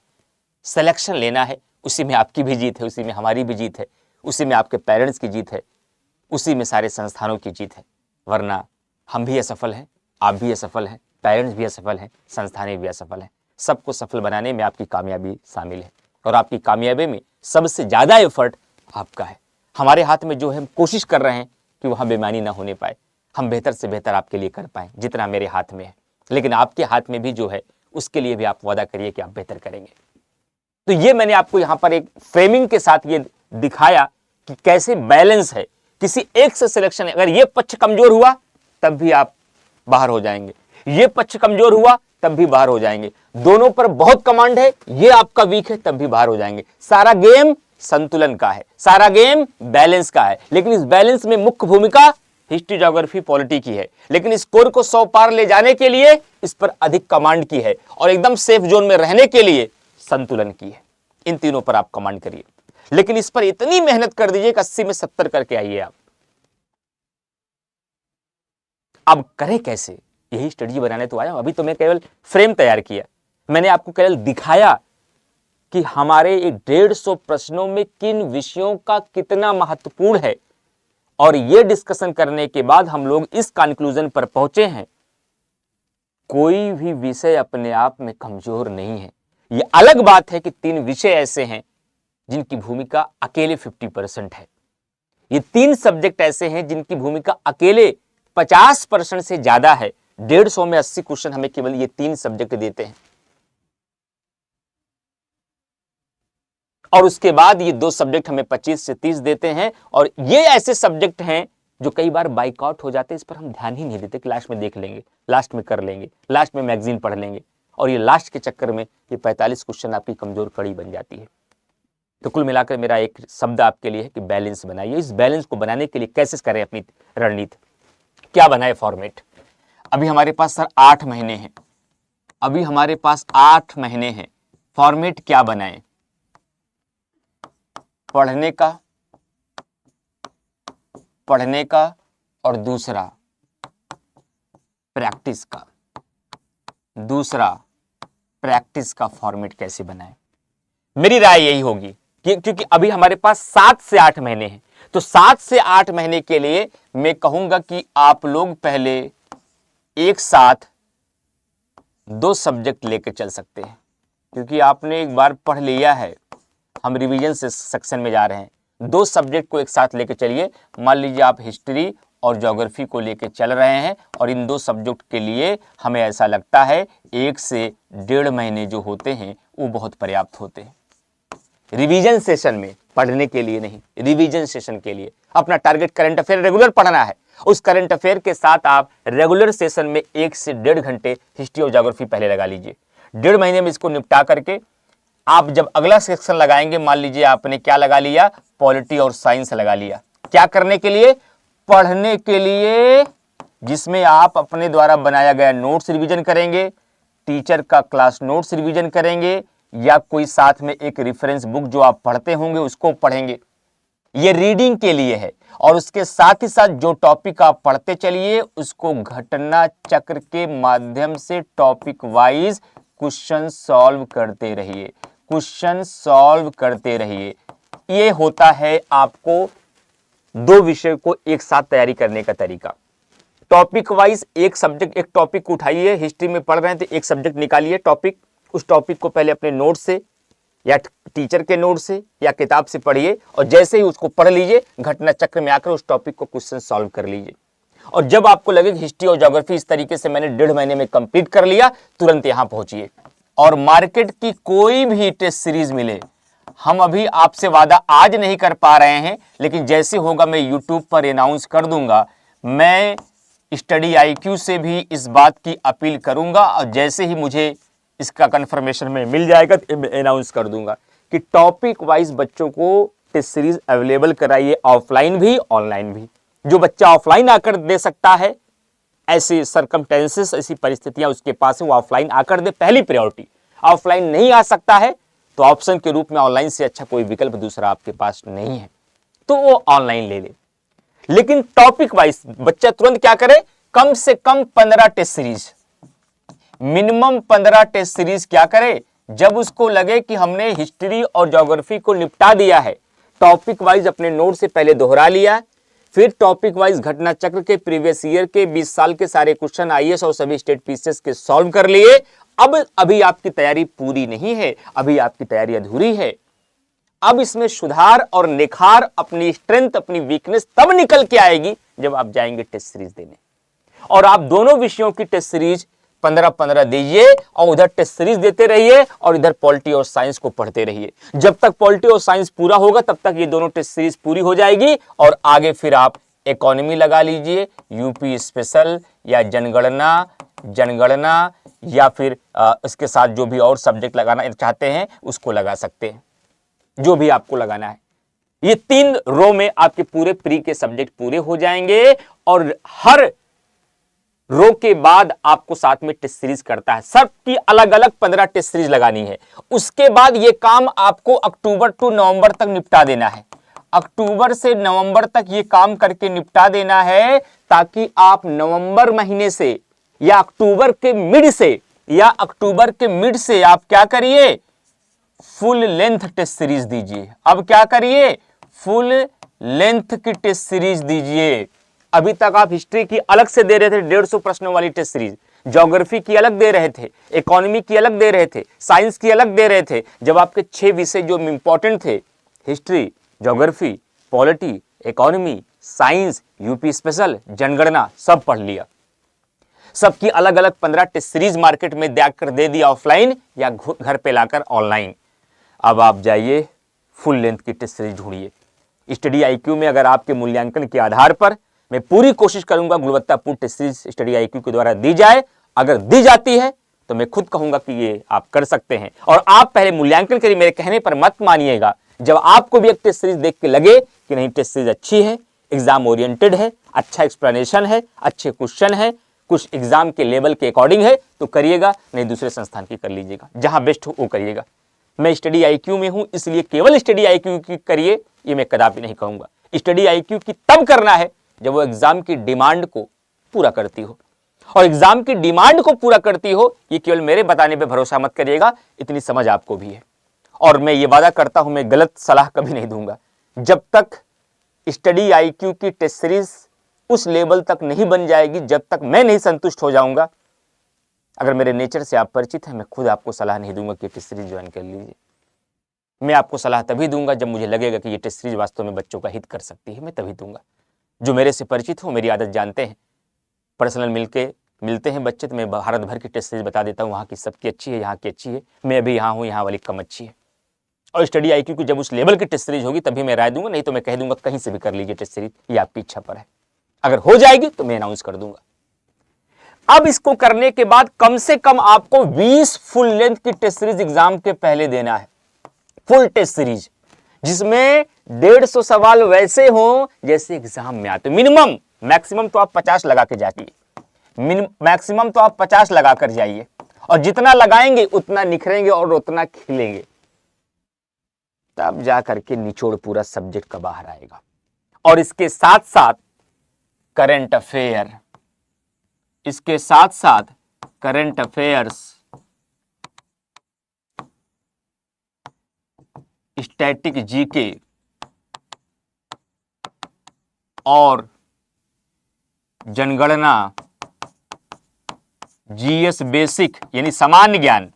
सिलेक्शन लेना है। उसी में आपकी भी जीत है, उसी में हमारी भी जीत है, उसी में आपके पेरेंट्स की जीत है, उसी में सारे संस्थानों की जीत है। वरना हम भी असफल हैं, आप भी असफल हैं, पेरेंट्स भी असफल हैं, संस्थानें भी असफल हैं। सबको सफल बनाने में आपकी कामयाबी शामिल है, और आपकी कामयाबी में सबसे ज़्यादा एफर्ट आपका है। हमारे हाथ में जो है, हम कोशिश कर रहे हैं कि वहाँ बेईमानी ना होने पाए, हम बेहतर से बेहतर आपके लिए कर पाएँ जितना मेरे हाथ में है। लेकिन आपके हाथ में भी जो है, उसके लिए भी आप वादा करिए कि आप बेहतर करेंगे। तो ये मैंने आपको यहाँ पर एक फ्रेमिंग के साथ ये दिखाया कि कैसे बैलेंस है। किसी एक से सिलेक्शन, अगर ये पक्ष कमजोर हुआ तब भी आप बाहर हो जाएंगे, ये पक्ष कमजोर हुआ तब भी बाहर हो जाएंगे, दोनों पर बहुत कमांड है, ये आपका वीक है, तब भी बाहर हो जाएंगे। सारा गेम संतुलन का है, सारा गेम बैलेंस का है। लेकिन इस बैलेंस में मुख्य भूमिका हिस्ट्री, ज्योग्राफी, पॉलिटी की है। लेकिन स्कोर को 100 पार ले जाने के लिए इस पर अधिक कमांड की है, और एकदम सेफ जोन में रहने के लिए संतुलन की है। इन तीनों पर आप कमांड करिए, लेकिन इस पर इतनी मेहनत कर दीजिए कि 80 में 70 करके आइए आप। अब करें कैसे, यही स्टडी बनाने तो आया हूं। अभी तो मैं केवल फ्रेम तैयार किया, मैंने आपको केवल दिखाया कि हमारे 150 प्रश्नों में किन विषयों का कितना महत्वपूर्ण है। और यह डिस्कशन करने के बाद हम लोग इस कंक्लूजन पर पहुंचे हैं, कोई भी विषय अपने आप में कमजोर नहीं है। यह अलग बात है कि 3 विषय ऐसे हैं जिनकी भूमिका अकेले 50% है। ये 3 सब्जेक्ट ऐसे हैं जिनकी भूमिका अकेले 50% से ज्यादा है। 150 में 80 क्वेश्चन हमें केवल ये 3 सब्जेक्ट देते हैं, और उसके बाद ये 2 सब्जेक्ट हमें 25 से 30 देते हैं। और ये ऐसे सब्जेक्ट हैं जो कई बार बाइकआउट हो जाते हैं, इस पर हम ध्यान ही नहीं देते, क्लास में देख लेंगे, लास्ट में कर लेंगे, लास्ट में मैगजीन पढ़ लेंगे, और ये लास्ट के चक्कर में ये 45 क्वेश्चन आपकी कमजोर कड़ी बन जाती है। तो कुल मिलाकर मेरा एक शब्द आपके लिए है कि बैलेंस बनाइए। इस बैलेंस को बनाने के लिए कैसे करें अपनी रणनीति, क्या बनाए फॉर्मेट। अभी हमारे पास सर 8 महीने हैं, अभी हमारे पास 8 महीने हैं, फॉर्मेट क्या बनाएं। पढ़ने का और दूसरा प्रैक्टिस का फॉर्मेट कैसे बनाएं। मेरी राय यही होगी कि क्योंकि अभी हमारे पास 7 से 8 महीने हैं, तो 7 से 8 महीने के लिए मैं कहूंगा कि आप लोग पहले एक साथ 2 सब्जेक्ट लेकर चल सकते हैं, क्योंकि आपने एक बार पढ़ लिया है, हम रिवीजन से सेक्शन में जा रहे हैं। 2 सब्जेक्ट को एक साथ लेकर चलिए। मान लीजिए आप हिस्ट्री और ज्योग्राफी को लेकर चल रहे हैं, और इन 2 सब्जेक्ट के लिए हमें ऐसा लगता है 1 से 1.5 महीने जो होते हैं वो बहुत पर्याप्त होते हैं रिवीजन सेशन में, पढ़ने के लिए नहीं, रिवीजन सेशन के लिए। अपना टारगेट करंट अफेयर रेगुलर पढ़ना है, उस करंट अफेयर के साथ आप रेगुलर सेशन में 1 से 1.5 घंटे हिस्ट्री और ज्योग्राफी पहले लगा लीजिए। 1.5 महीने में इसको निपटा करके आप जब अगला सेक्शन लगाएंगे, मान लीजिए आपने क्या लगा लिया, पॉलिटी और साइंस लगा लिया, क्या करने के लिए, पढ़ने के लिए, जिसमें आप अपने द्वारा बनाया गया नोट्स रिवीजन करेंगे, टीचर का क्लास नोट्स रिवीजन करेंगे, या कोई साथ में एक रेफरेंस बुक जो आप पढ़ते होंगे उसको पढ़ेंगे। ये रीडिंग के लिए है। और उसके साथ ही साथ जो टॉपिक आप पढ़ते चलिए उसको घटना चक्र के माध्यम से टॉपिक वाइज क्वेश्चन सॉल्व करते रहिए, क्वेश्चन सॉल्व करते रहिए। ये होता है आपको 2 विषय को एक साथ तैयारी करने का तरीका। टॉपिक वाइज एक सब्जेक्ट, एक टॉपिक उठाइए, हिस्ट्री में पढ़ रहे हैं तो एक सब्जेक्ट निकालिए टॉपिक, उस टॉपिक को पहले अपने नोट से या टीचर के नोट से या किताब से पढ़िए और जैसे ही उसको पढ़ लीजिए घटना चक्र में आकर उस टॉपिक को क्वेश्चन सॉल्व कर लीजिए। और जब आपको लगे कि हिस्ट्री और ज्योग्राफी इस तरीके से मैंने 1.5 महीने में कंप्लीट कर लिया, तुरंत यहां पहुंचिए। और मार्केट की कोई भी टेस्ट सीरीज मिले, हम अभी आपसे वादा आज नहीं कर पा रहे हैं, लेकिन जैसे होगा मैं यूट्यूब पर अनाउंस कर दूंगा। मैं स्टडी IQ से भी इस बात की अपील करूंगा और जैसे ही मुझे इसका कंफर्मेशन में मिल जाएगा तो मैं अनाउंस कर दूंगा कि टॉपिक वाइज बच्चों को टेस्ट सीरीज अवेलेबल कराइए, ऑफलाइन भी ऑनलाइन भी। जो बच्चा ऑफलाइन आकर दे सकता है, ऐसी सरकमटेंसेस, ऐसी परिस्थितियां उसके पास है, वो ऑफलाइन आकर दे, पहली प्रायोरिटी। ऑफलाइन नहीं आ सकता है तो ऑप्शन के रूप में ऑनलाइन से अच्छा कोई विकल्प दूसरा आपके पास नहीं है तो वो ऑनलाइन ले ले। लेकिन टॉपिक वाइज बच्चा तुरंत क्या करे, कम से कम 15 test series, minimum 15 test series क्या करे। जब उसको लगे कि हमने हिस्ट्री और ज्योग्राफी को निपटा दिया है, टॉपिक वाइज अपने नोट से पहले दोहरा लिया, फिर टॉपिक वाइज घटना चक्र के प्रीवियस ईयर के 20 साल के सारे क्वेश्चन IAS और सभी स्टेट पीसीएस के सॉल्व कर लिए। अब अभी आपकी तैयारी पूरी नहीं है, अभी आपकी तैयारी अधूरी है। अब इसमें सुधार और निखार, अपनी स्ट्रेंथ अपनी वीकनेस तब निकल के आएगी जब आप जाएंगे टेस्ट सीरीज देने। और आप दोनों विषयों की टेस्ट सीरीज 15-15 दीजिए और उधर टेस्ट सीरीज देते रहिए और इधर पॉलिटी और साइंस को पढ़ते रहिए। जब तक पॉलिटी और साइंस पूरा होगा तब तक ये दोनों टेस्ट सीरीज पूरी हो जाएगी और आगे फिर आप इकोनॉमी लगा लीजिए, यूपी स्पेशल या जनगणना या फिर इसके साथ जो भी और सब्जेक्ट लगाना चाहते हैं उसको लगा सकते हैं, जो भी आपको लगाना है। ये 3 रो में आपके पूरे प्री के सब्जेक्ट पूरे हो जाएंगे और हर रो के बाद आपको साथ में टेस्ट सीरीज करता है, सबकी अलग अलग 15 टेस्ट सीरीज लगानी है। उसके बाद ये काम आपको अक्टूबर टू नवंबर तक निपटा देना है। अक्टूबर से नवंबर तक ये काम करके निपटा देना है ताकि आप नवंबर महीने से या अक्टूबर के मिड से आप क्या करिए, फुल लेंथ टेस्ट सीरीज दीजिए। अब क्या करिए, फुल लेंथ की टेस्ट सीरीज दीजिए। अभी तक आप हिस्ट्री की अलग से दे रहे थे 150 प्रश्नों वाली टेस्ट सीरीज, ज्योग्राफी की अलग दे रहे थे, इकोनॉमी की अलग दे रहे थे, साइंस की अलग दे रहे थे। जब आपके 6 विषय जो इंपॉर्टेंट थे, history, geography, polity, economy, science, UP special, जनगणना, सब पढ़ लिया। सबकी अलग अलग 15 टेस्ट सीरीज मार्केट में जाकर दे दिया ऑफलाइन या घर पे लाकर ऑनलाइन। अब आप जाइए फुल लेंथ की टेस्ट सीरीज ढूंढिए। स्टडी IQ में अगर आपके मूल्यांकन के आधार पर मैं पूरी कोशिश करूंगा गुणवत्तापूर्ण टेस्ट सीरीज स्टडी IQ के द्वारा दी जाए। अगर दी जाती है तो मैं खुद कहूंगा कि ये आप कर सकते हैं। और आप पहले मूल्यांकन करिए, मेरे कहने पर मत मानिएगा। जब आपको भी एक टेस्ट सीरीज देख के लगे कि नहीं टेस्ट सीरीज अच्छी है, एग्जाम ओरिएंटेड है, अच्छा एक्सप्लेनेशन है, अच्छे क्वेश्चन है, कुछ एग्जाम के लेवल के अकॉर्डिंग है तो करिएगा, नहीं दूसरे संस्थान की कर लीजिएगा, जहां बेस्ट हो वो करिएगा। मैं स्टडी IQ में हूं इसलिए केवल स्टडी IQ की करिए ये मैं कदापि नहीं कहूंगा। स्टडी IQ की तब करना है जब वो एग्जाम की डिमांड को पूरा करती हो, और एग्जाम की डिमांड को पूरा करती हो ये केवल मेरे बताने पे भरोसा मत करिएगा, इतनी समझ आपको भी है। और मैं ये वादा करता हूं मैं गलत सलाह कभी नहीं दूंगा। जब तक स्टडी IQ की टेस्ट सीरीज उस लेवल तक नहीं बन जाएगी, जब तक मैं नहीं संतुष्ट हो जाऊंगा, अगर मेरे नेचर से आप परिचित हैं, मैं खुद आपको सलाह नहीं दूंगा कि टेस्ट सीरीज ज्वाइन कर लीजिए। मैं आपको सलाह तभी दूंगा जब मुझे लगेगा कि ये टेस्ट सीरीज वास्तव में बच्चों का हित कर सकती है, मैं तभी दूंगा। जो मेरे से परिचित हो, मेरी आदत जानते हैं, पर्सनल मिलते हैं बच्चे तो मैं भारत भर की टेस्ट सीरीज बता देता हूँ, वहाँ की सबकी अच्छी है, यहाँ की अच्छी है, मैं अभी यहाँ हूँ, यहाँ वाली कम अच्छी है। और स्टडी IQ की जब उस लेवल की टेस्ट सीरीज होगी तभी मैं राय दूंगा, नहीं तो मैं कह दूंगा कहीं से भी कर लीजिए टेस्ट सीरीज, ये आपकी इच्छा पर है। अगर हो जाएगी तो मैं अनाउंस कर दूंगा। अब इसको करने के बाद कम से कम आपको 20 फुल लेंथ की टेस्ट सीरीज एग्जाम के पहले देना है। फुल टेस्ट सीरीज जिसमें 150 सवाल वैसे हो जैसे एग्जाम में आते। मिनिमम, मैक्सिमम तो आप 50 लगा के जाइए, मैक्सिमम तो आप 50 लगा कर जाइए, और जितना लगाएंगे उतना निखरेंगे और उतना खिलेंगे, तब जा करके निचोड़ पूरा सब्जेक्ट का बाहर आएगा। और इसके साथ साथ करंट अफेयर, इसके साथ साथ करंट अफेयर्स, स्टैटिक जीके और जनगणना, जीएस बेसिक यानी सामान्य ज्ञान,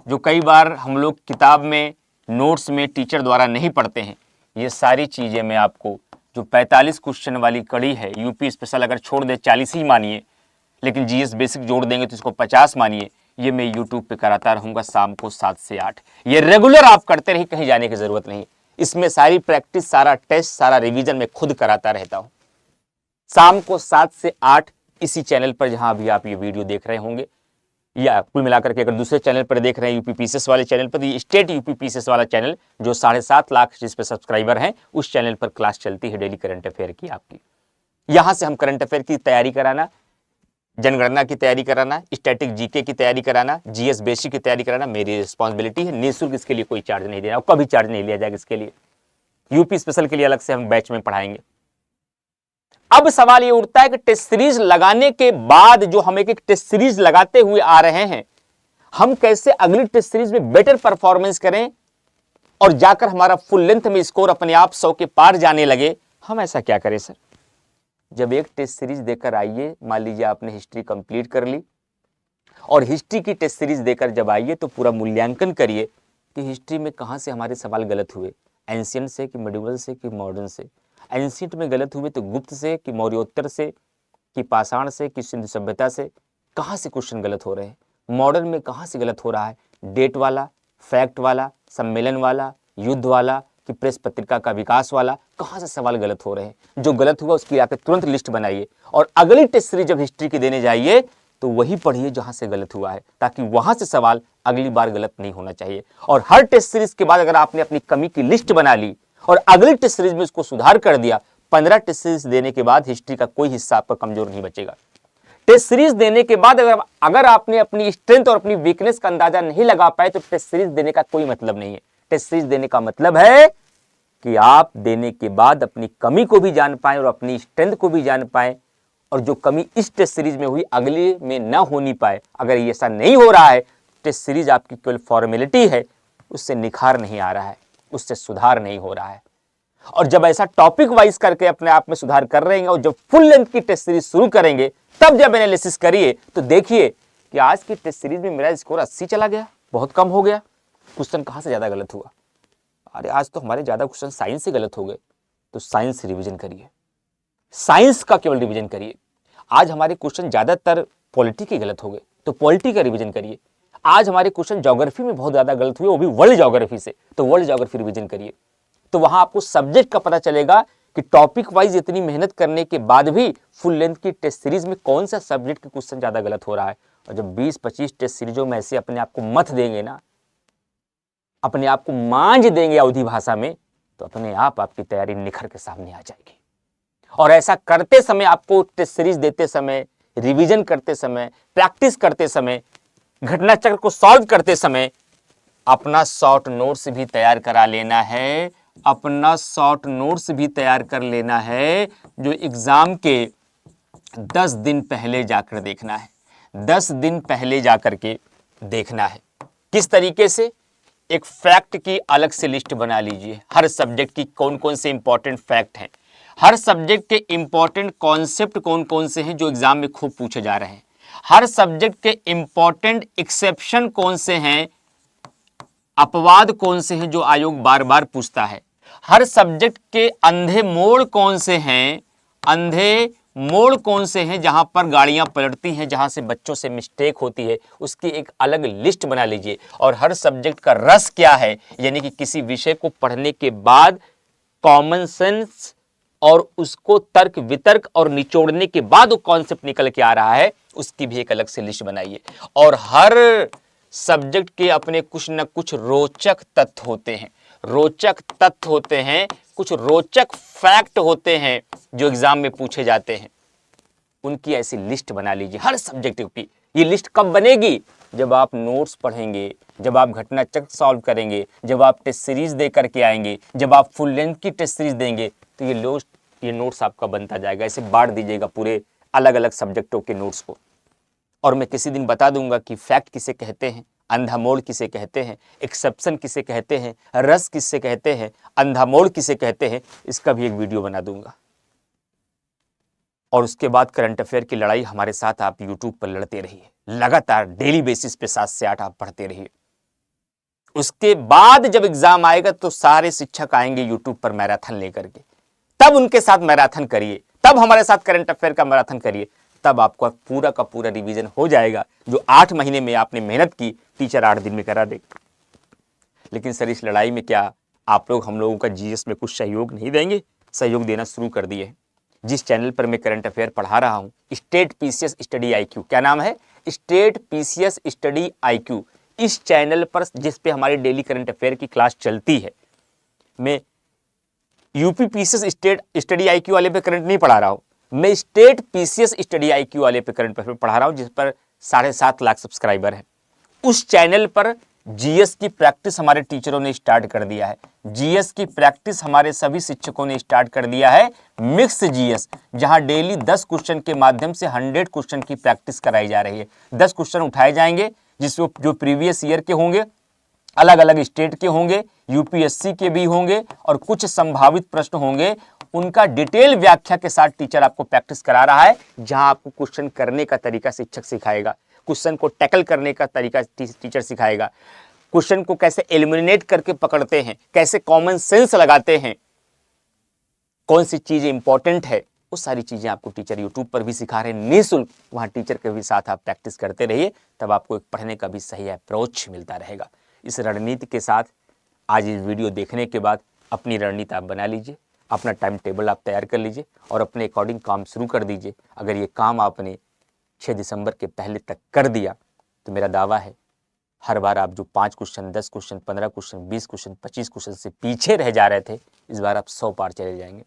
जो कई बार हम लोग किताब में नोट्स में टीचर द्वारा नहीं पढ़ते हैं, ये सारी चीज़ें मैं आपको, जो 45 क्वेश्चन वाली कड़ी है, यूपी स्पेशल अगर छोड़ दे 40 ही मानिए, लेकिन जीएस बेसिक जोड़ देंगे तो इसको 50 मानिए, ये मैं यूट्यूब पे कराता रहूँगा शाम को 7 से 8। ये रेगुलर आप करते रहिए, कहीं जाने की ज़रूरत नहीं। इसमें सारी प्रैक्टिस, सारा टेस्ट, सारा रिवीजन मैं खुद कराता रहता हूँ। शाम को 7 से 8 इसी चैनल पर, जहां अभी आप ये वीडियो देख रहे होंगे, या कुल मिलाकर के अगर दूसरे चैनल पर देख रहे हैं यूपी पीसीएस वाले चैनल पर, तो स्टेट यूपी पीसीएस वाला चैनल जो 7.5 लाख जिस पे सब्सक्राइबर हैं, उस चैनल पर क्लास चलती है डेली करंट अफेयर की आपकी। यहां से हम करंट अफेयर की तैयारी कराना, जनगणना की तैयारी कराना, स्टैटिक जीके की तैयारी कराना, जीएस बेसिक की तैयारी कराना मेरी रिस्पॉन्सिबिलिटी है। निःशुल्क इसके लिए कोई चार्ज नहीं देना और कभी चार्ज नहीं लिया जाएगा इसके लिए। यूपी स्पेशल के लिए अलग से हम बैच में पढ़ाएंगे। अब सवाल ये उठता है कि टेस्ट सीरीज लगाने के बाद, जो हम एक टेस्ट सीरीज लगाते हुए आ रहे हैं, हम कैसे अगली टेस्ट सीरीज में बेटर परफॉर्मेंस करें और जाकर हमारा फुल लेंथ में स्कोर अपने आप 100 के पार जाने लगे। हम ऐसा क्या करें सर? जब एक टेस्ट सीरीज देकर आइए, मान लीजिए आपने हिस्ट्री कंप्लीट कर ली, और हिस्ट्री की टेस्ट सीरीज देकर जब आइए तो पूरा मूल्यांकन करिए कि हिस्ट्री में कहां से हमारे सवाल गलत हुए, एंशियंट से कि मिडिवल से कि मॉडर्न से। एंशियंट में गलत हुए तो गुप्त से कि मौर्योत्तर से कि पाषाण से कि सिंधु सभ्यता से, कहाँ से क्वेश्चन गलत हो रहे हैं। मॉडर्न में कहाँ से गलत हो रहा है, डेट वाला, फैक्ट वाला, सम्मेलन वाला, युद्ध वाला कि प्रेस पत्रिका का विकास वाला, कहाँ से सवाल गलत हो रहे हैं। जो गलत हुआ उसकी आकर तुरंत लिस्ट बनाइए और अगली टेस्ट सीरीज जब हिस्ट्री की देने जाइए तो वही पढ़िए जहां से गलत हुआ है, ताकि वहां से सवाल अगली बार गलत नहीं होना चाहिए। और हर टेस्ट सीरीज के बाद अगर आपने अपनी कमी की लिस्ट बना ली और अगली टेस्ट सीरीज में उसको सुधार कर दिया, 15 टेस्ट सीरीज देने के बाद हिस्ट्री का कोई हिस्सा आपका कमजोर नहीं बचेगा। टेस्ट सीरीज देने के बाद अगर आपने अपनी स्ट्रेंथ और अपनी वीकनेस का अंदाजा नहीं लगा पाए तो टेस्ट सीरीज देने का कोई मतलब नहीं है। टेस्ट सीरीज देने का मतलब है कि आप देने के बाद अपनी कमी को भी जान पाए और अपनी स्ट्रेंथ को भी जान पाए, और जो कमी इस टेस्ट सीरीज में हुई अगले में ना होनी पाए। अगर ये ऐसा नहीं हो रहा है, टेस्ट सीरीज आपकी केवल फॉर्मेलिटी है, उससे निखार नहीं आ रहा है, उससे सुधार नहीं हो रहा है। और जब ऐसा टॉपिक वाइज करके अपने आप में सुधार कर रहे हैं और जब फुल लेंथ की टेस्ट सीरीज शुरू करेंगे, तब जब एनालिसिस करिए तो देखिए कि आज की टेस्ट सीरीज में मेरा स्कोर 80 चला गया, बहुत कम हो गया। क्वेश्चन कहां से ज्यादा गलत हुआ? अरे आज तो हमारे ज्यादा क्वेश्चन साइंस से गलत हो गए, तो साइंस रिवीजन करिए, साइंस का केवल रिवीजन करिए। आज हमारे क्वेश्चन ज्यादातर पॉलिटी के गलत हो गए, तो पॉलिटी का रिवीजन करिए। आज हमारे क्वेश्चन ज्योग्राफी में बहुत ज्यादा गलत हुए, वो भी वर्ल्ड ज्योग्राफी से, तो वर्ल्ड ज्योग्राफी रिवीजन करिए। तो वहां आपको सब्जेक्ट का पता चलेगा कि टॉपिक वाइज इतनी मेहनत करने के बाद भी फुल लेंथ की टेस्ट सीरीज में कौन सा सब्जेक्ट के क्वेश्चन ज्यादा गलत हो रहा है। और जब 20-25 टेस्ट सीरीजों में ऐसे अपने आप को मत देंगे ना, अपने आप को मांझ देंगे अवधि भाषा में, तो अपने आप आपकी तैयारी निखर के सामने आ जाएगी। और ऐसा करते समय, आपको टेस्ट सीरीज देते समय, रिवीजन करते समय, प्रैक्टिस करते समय, घटना चक्र को सॉल्व करते समय अपना शॉर्ट नोट्स भी तैयार करा लेना है, अपना शॉर्ट नोट्स भी तैयार कर लेना है, जो एग्जाम के 10 दिन पहले जाकर देखना है। 10 दिन पहले जाकर के देखना है। किस तरीके से? एक फैक्ट की अलग से लिस्ट बना लीजिए, हर सब्जेक्ट की कौन कौन से इंपॉर्टेंट फैक्ट हैं, हर सब्जेक्ट के इंपॉर्टेंट कॉन्सेप्ट कौन कौन से हैं जो एग्जाम में खूब पूछे जा रहे हैं, हर सब्जेक्ट के इंपॉर्टेंट एक्सेप्शन कौन से हैं, अपवाद कौन से हैं जो आयोग बार बार पूछता है, हर सब्जेक्ट के अंधे मोड़ कौन से हैं, अंधे मोड़ कौन से हैं जहां पर गाड़ियां पलटती हैं, जहां से बच्चों से मिस्टेक होती है, उसकी एक अलग लिस्ट बना लीजिए। और हर सब्जेक्ट का रस क्या है, यानी कि किसी विषय को पढ़ने के बाद कॉमन सेंस और उसको तर्क वितर्क और निचोड़ने के बाद वो कॉन्सेप्ट निकल के आ रहा है, उसकी भी एक अलग से लिस्ट बनाइए। और हर सब्जेक्ट के अपने कुछ न कुछ रोचक तथ्य होते हैं, रोचक तथ्य होते हैं, कुछ रोचक फैक्ट होते हैं जो एग्जाम में पूछे जाते हैं, उनकी ऐसी लिस्ट बना लीजिए हर सब्जेक्ट की। ये लिस्ट कब बनेगी? जब आप नोट्स पढ़ेंगे, जब आप घटना चक्र सॉल्व करेंगे, जब आप टेस्ट सीरीज दे करके आएंगे, जब आप फुल लेंथ की टेस्ट सीरीज देंगे, तो ये नोट्स आपका बनता जाएगा। ऐसे बांट दीजिएगा पूरे अलग अलग सब्जेक्टों के नोट्स को। और मैं किसी दिन बता दूंगा कि फैक्ट किसे कहते हैं, अंधा मोड़ किसे कहते हैं, एक्सेप्शन किसे कहते हैं, रस किसे कहते हैं, अंधा मोड़ किसे कहते हैं, इसका भी एक वीडियो बना दूंगा। और उसके बाद करंट अफेयर की लड़ाई हमारे साथ आप यूट्यूब पर लड़ते रहिए, लगातार डेली बेसिस पे 7 से 8 आप पढ़ते रहिए। उसके बाद जब एग्जाम आएगा तो सारे शिक्षक आएंगे यूट्यूब पर मैराथन लेकर के, तब उनके साथ मैराथन करिए, तब हमारे साथ करंट अफेयर का मैराथन करिए, तब आपका पूरा का पूरा रिवीजन हो जाएगा। जो 8 महीने में आपने मेहनत की, टीचर 8 दिन में करा देगा। लेकिन सर इस लड़ाई में क्या आप लोग हम लोगों का जीएस में कुछ सहयोग नहीं देंगे? सहयोग देना शुरू कर दिए हैं। जिस चैनल पर मैं करंट अफेयर पढ़ा रहा हूं, स्टेट पीसीएस स्टडी आईक्यू, क्या नाम है? State PCS study IQ. इस चैनल पर जिस पे हमारी डेली करंट अफेयर की क्लास चलती है, मैं UP PCS state study IQ वाले पे करंट नहीं पढ़ा रहा हूं, मैं स्टेट पीसीएस स्टडी आईक्यू वाले पे करंट अफेयर पढ़ा रहा हूं, जिस पर 7.5 लाख सब्सक्राइबर है। उस चैनल पर जीएस की प्रैक्टिस हमारे टीचरों ने स्टार्ट कर दिया है। जीएस की प्रैक्टिस हमारे सभी शिक्षकों ने स्टार्ट कर दिया है, मिक्स जीएस, जहां डेली 10 क्वेश्चन के माध्यम से 100 क्वेश्चन की प्रैक्टिस कराई जा रही है। 10 क्वेश्चन उठाए जाएंगे जिसमें जो प्रीवियस ईयर के होंगे, अलग अलग स्टेट के होंगे, यूपीएससी के भी होंगे और कुछ संभावित प्रश्न होंगे। उनका डिटेल व्याख्या के साथ टीचर आपको प्रैक्टिस करा रहा है, जहां आपको क्वेश्चन करने का तरीका शिक्षक सिखाएगा, क्वेश्चन को टैकल करने का तरीका टीचर सिखाएगा, क्वेश्चन को कैसे एलिमिनेट करके पकड़ते हैं, कैसे कॉमन सेंस लगाते हैं, कौन सी चीजें इंपॉर्टेंट है, वो सारी चीजें आपको टीचर यूट्यूब पर भी सिखा रहे हैं निःशुल्क। वहां टीचर के भी साथ आप प्रैक्टिस करते रहिए, तब आपको एक पढ़ने का भी सही अप्रोच मिलता रहेगा। इस रणनीति के साथ आज इस वीडियो देखने के बाद अपनी रणनीति आप बना लीजिए, अपना टाइम टेबल आप तैयार कर लीजिए और अपने अकॉर्डिंग काम शुरू कर दीजिए। अगर ये काम आपने 6 दिसंबर के पहले तक कर दिया तो मेरा दावा है हर बार आप जो 5 question, 10 question, 15 question, 20 question, 25 question से पीछे रह जा रहे थे, इस बार आप 100 पार चले जाएंगे।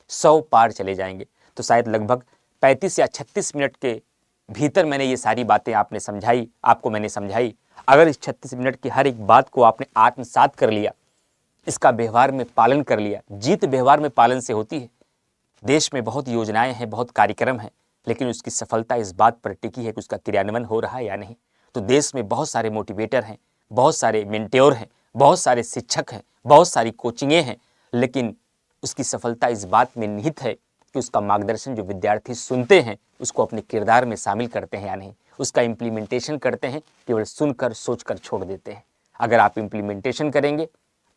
100 पार चले जाएंगे तो शायद लगभग 35 या 36 मिनट के भीतर मैंने ये सारी बातें आपने समझाई, आपको मैंने समझाई। अगर इस 36 मिनट की हर एक बात को आपने आत्मसात कर लिया, इसका व्यवहार में पालन कर लिया, जीत व्यवहार में पालन से होती है। देश में बहुत योजनाएं हैं, बहुत कार्यक्रम हैं, लेकिन उसकी सफलता इस बात पर टिकी है कि उसका क्रियान्वयन हो रहा है या नहीं। तो देश में बहुत सारे मोटिवेटर हैं, बहुत सारे मेंटोर हैं, बहुत सारे शिक्षक हैं, बहुत सारी कोचिंगें हैं, लेकिन उसकी सफलता इस बात में निहित है कि उसका मार्गदर्शन जो विद्यार्थी सुनते हैं उसको अपने किरदार में शामिल करते हैं या नहीं, उसका इम्प्लीमेंटेशन करते हैं, केवल सुनकर सोचकर छोड़ देते हैं। अगर आप इम्प्लीमेंटेशन करेंगे,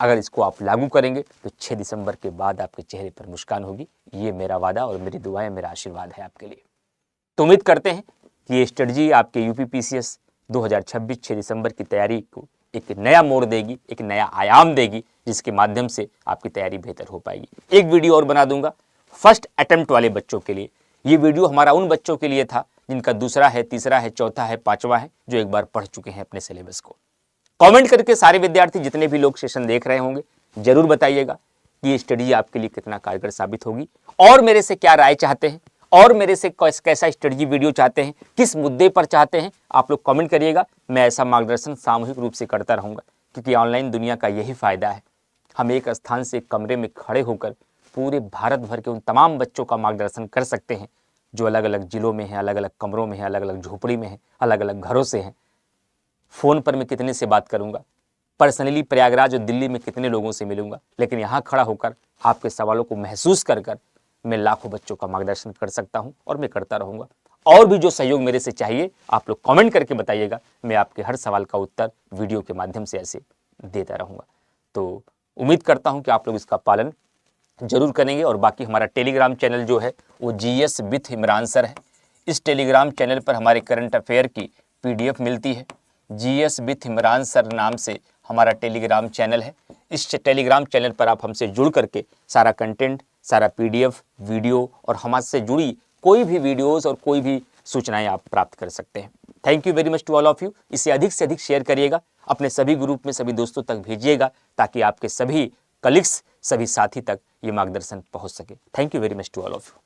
अगर इसको आप लागू करेंगे तो 6 दिसंबर के बाद आपके चेहरे पर मुस्कान होगी। ये मेरा वादा और मेरी दुआएं, मेरा आशीर्वाद है आपके लिए। तो उम्मीद करते हैं कि ये स्ट्रेटजी आपके यूपी पीसीएस 2026 6 दिसंबर की तैयारी को एक नया मोड़ देगी, एक नया आयाम देगी, जिसके माध्यम से आपकी तैयारी बेहतर हो पाएगी। एक वीडियो और बना दूंगा फर्स्ट अटेम्प्ट वाले बच्चों के लिए। ये वीडियो हमारा उन बच्चों के लिए था जिनका दूसरा है, तीसरा है, चौथा है, 5वां है, जो एक बार पढ़ चुके हैं अपने सिलेबस को। कमेंट करके सारे विद्यार्थी जितने भी लोग सेशन देख रहे होंगे जरूर बताइएगा कि ये स्टडी आपके लिए कितना कारगर साबित होगी, और मेरे से क्या राय चाहते हैं, और मेरे से कैसा स्ट्रेटजी वीडियो चाहते हैं, किस मुद्दे पर चाहते हैं, आप लोग कमेंट करिएगा। मैं ऐसा मार्गदर्शन सामूहिक रूप से करता रहूँगा, क्योंकि ऑनलाइन दुनिया का यही फायदा है। हम एक स्थान से एक कमरे में खड़े होकर पूरे भारत भर के उन तमाम बच्चों का मार्गदर्शन कर सकते हैं जो अलग अलग जिलों में हैं, अलग अलग कमरों में हैं, अलग अलग झोपड़ी में हैं, अलग अलग घरों से हैं। फ़ोन पर मैं कितने से बात करूँगा, पर्सनली प्रयागराज और दिल्ली में कितने लोगों से मिलूंगा, लेकिन यहाँ खड़ा होकर आपके सवालों को महसूस कर कर मैं लाखों बच्चों का मार्गदर्शन कर सकता हूँ और मैं करता रहूँगा। और भी जो सहयोग मेरे से चाहिए आप लोग कमेंट करके बताइएगा, मैं आपके हर सवाल का उत्तर वीडियो के माध्यम से ऐसे देता रहूँगा। तो उम्मीद करता हूँ कि आप लोग इसका पालन जरूर करेंगे। और बाकी हमारा टेलीग्राम चैनल जो है वो GS विथ इमरान सर है। इस टेलीग्राम चैनल पर हमारे करंट अफेयर की PDF मिलती है। GS विथ इमरान सर नाम से हमारा टेलीग्राम चैनल है। इस टेलीग्राम चैनल पर आप हमसे जुड़ करके सारा कंटेंट, सारा PDF, वीडियो और हमसे जुड़ी कोई भी वीडियोस और कोई भी सूचनाएं आप प्राप्त कर सकते हैं। Thank you very much to all of you. इसे अधिक से अधिक शेयर करिएगा, अपने सभी ग्रुप में सभी दोस्तों तक भेजिएगा, ताकि आपके सभी कलीग्स, सभी साथी तक ये मार्गदर्शन पहुंच सके। Thank you very much to all of you.